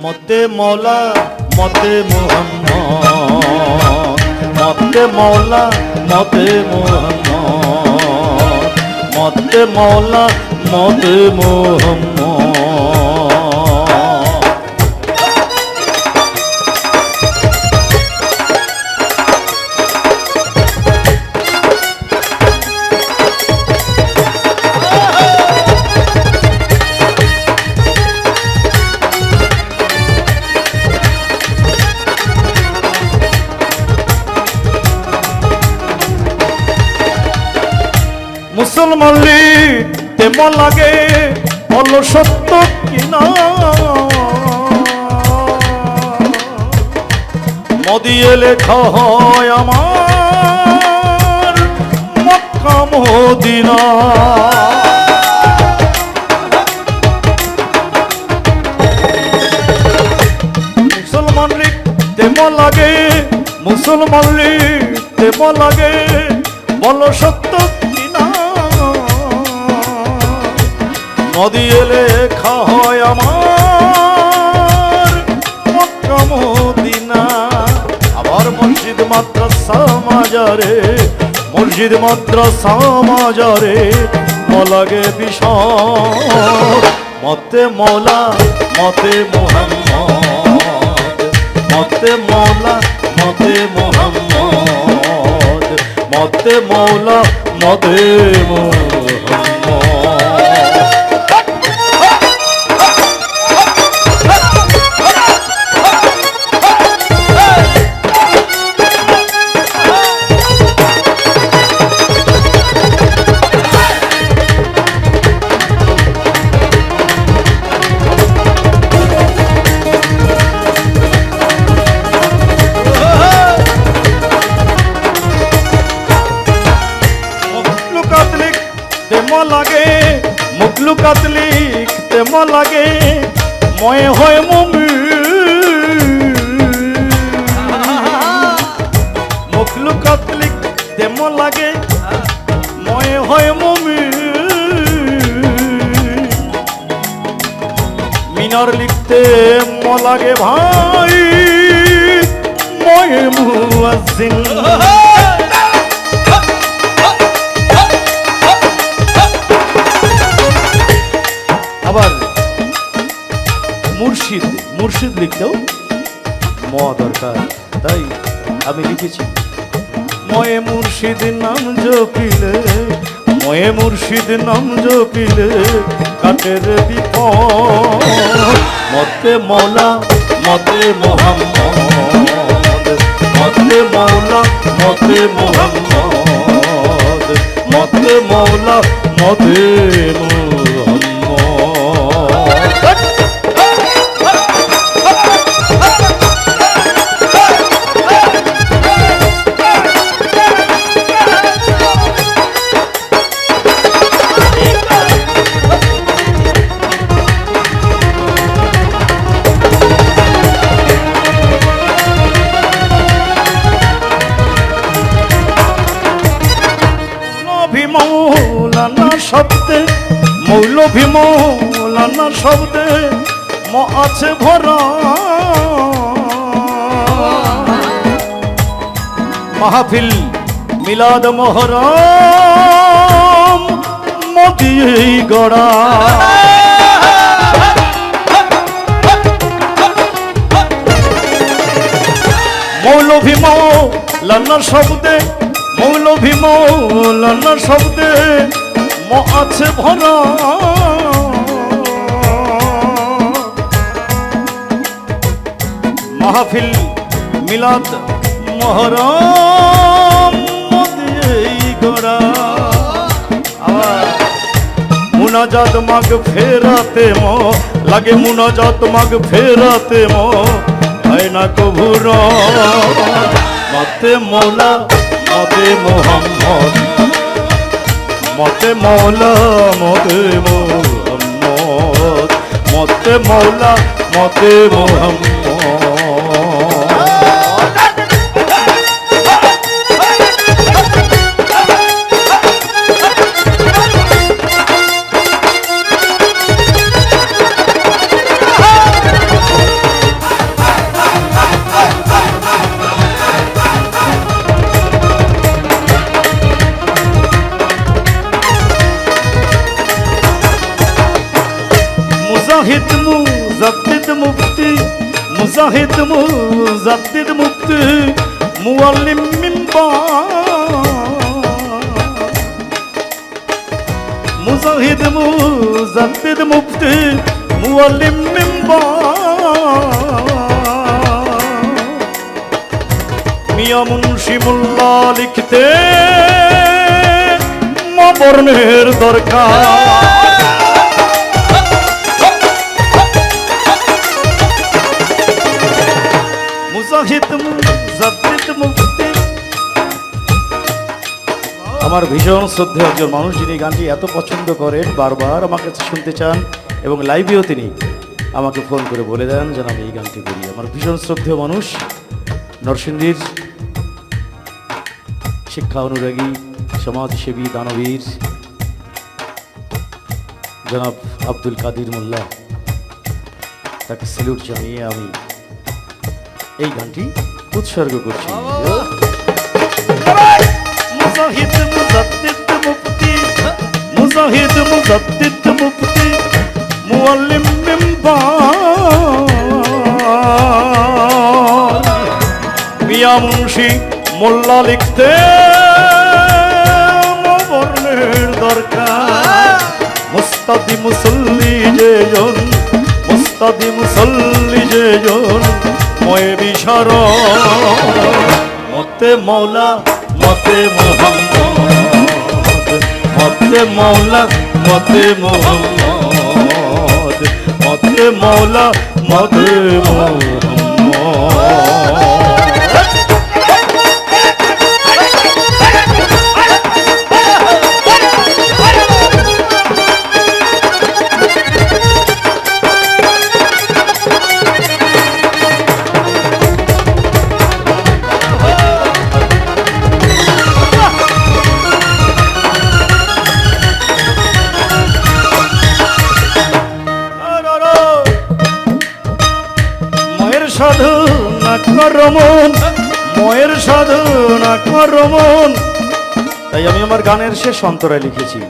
মতে মৌলা মতে মোহাম্মদ, মতে মৌলা মতে মোহাম্মদ, মতে মৌলা মতে মোহাম্মদ। মুসলমান তেমন লাগে বলো সত্য কিনা, মদিয়ে লেখা হয় আমার মক্কা মদিনা। মুসলমান তেমন লাগে, মুসলমান তেমন লাগে বলো সত্য মদিয়ে লেখা হয় আমার মক্কা মদিনা। আবার মসজিদ মাদ্রাসা মাজারে, মসজিদ মাদ্রাসা মাজারে লাগে বিষয় মতে মৌলা মতে মোহাম্মদ, মতে মৌলা মতে মোহাম্মদ, মতে মৌলা মতে মোহাম্মদ। লাগে মুখলুকাত লিখতে ম লাগে ময় হয় মুমিন, মুখলুকাত লিখতে ম লাগে ময় হয় মুমিন, মিনার লিখতে ম লাগে ভাই ময় মুয়াজ্জিন। আবার মুর্শিদ, মুর্শিদ লিখতেও ম দরকার, তাই আমি লিখেছি ময়ে মুর্শিদ নাম জপিলে, ময়ে মুর্শিদ নাম জপিলে কাটের বিপদ মতে মৌলা মতে মোহাম্মদ, মতে মৌলা মতে মোহাম্মদ, মতে মৌলা মতে মোহাম্মদ। মৌলানা শব্দে, মৌলভী মৌলানা শব্দে ম আছে ভরা, মাহফিল মিলাদ মহরম মদিয়েই গড়া। মৌলভী মৌলানা শব্দে, মৌলভী মৌলানা শব্দে ম আছে ভরা, মাহফিল মিলাদ মহরম মদিয়েই গড়া। মুনাজাত মাগ ফেরাতে ম লাগে, মুনাজাত মাগ ফেরাতে ম হয় না কভুর মতে মৌলা মতে মোহাম্মদ, মতে মৌলা মতে মোহাম্মদ, মতে মৌলা মতে মোহাম্মদ। মুজাহিদ মুজাদ্দিদ মুফতি মুজাহিদ মুজাদ্দিদ মুফতি মুআল্লিম মিম্বার মুজাহিদ মুজাদ্দিদ মুফতি মুআল্লিম মিম্বার মিয়া মুন্সি মোল্লা লিখতে মা বর্ণের দরকার মুজাহিদ মুজাদ্দিদ মুফতি। আমার ভীষণ শ্রদ্ধেয় একজন মানুষ যিনি গানটি এত পছন্দ করেন, বারবার আমার কাছে শুনতে চান এবং লাইভেও তিনি আমাকে ফোন করে বলে দেন যেন আমি এই গানটি করি। আমার ভীষণ শ্রদ্ধেয় মানুষ, নরসিংদীর শিক্ষা অনুরাগী সমাজসেবী দানবীর জনাব আব্দুল কাদির মোল্লা, তাকে স্যালুট জানিয়ে আমি এই গানটি উৎসর্গ করছি। মুজাহিদ মুজাদ্দিদ মুফতি মুজাহিদ মুজাদ্দিদ মুফতি মুআল্লিম মিম্বার মিয়া মুন্সি মোল্লা লিখতে বর্ণের দরকার মুস্তাদি মুসল্লি যেজন মুস্তাদি মুসল্লি যেজন ময়ে বিশার মতে মৌলা মতে মোহাম্মদ মতে মৌলা মতে মোহাম্মদ মতে মৌলা মতে মোহাম্মদ। সাধনা করমন ময়ের সাধনা করমন, তাই আমি আমার গানের শেষ অন্তরায় লিখেছি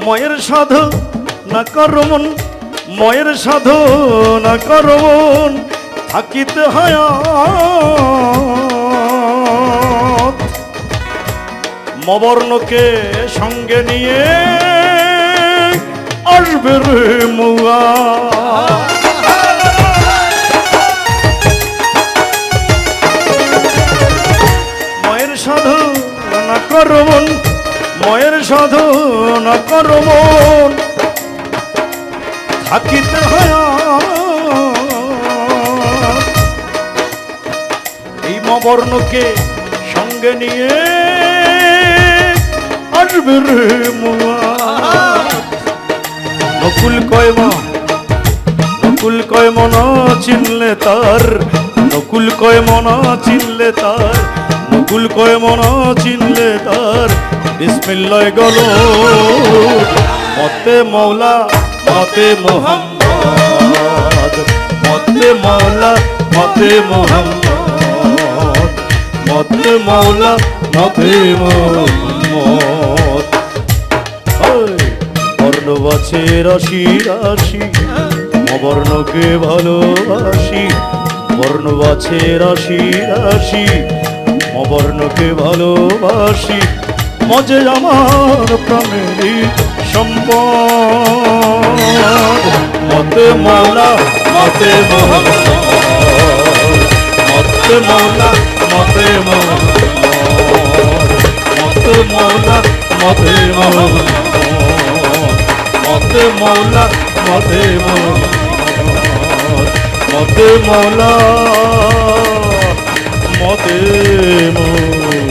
ময়ের সাধনা করমন ময়ের সাধনা করমন থাকিতে হায়াত মবর্ণকে সঙ্গে নিয়ে আসবে রে মুয়া সাধনা করমন ময়ের সাধনা করমন থাকিতে হায়াত এই মবর্ণকে সঙ্গে নিয়ে আসবে রে মুয়া নকুল কয় মনা চিনলে তার নকুল কয় মনা চিনলে তার নকুল কয় মনা চিনলে তার বিসমিল্লাহ গল মতে মৌলা মতে মোহাম্মদ মতে মৌলা মতে মোহাম্মদ মতে মৌলা মতে মোহাম্মদ। বর্ণ বাছে রাশি রাশি অবর্ণকে ভালোবাসি বর্ণ বাছে রাশি রাশি অবর্ণকে ভালোবাসি মজে আমার প্রাণেরই সম্পদ মতে মৌলা মতে মোহাম্মদ মতে মৌলা মতে মোহাম্মদ মতে মৌলা মতে মোহাম্মদ মতে মৌলা মতে মোহাম্মদ মতে মৌলা মতে মোহাম্মদ।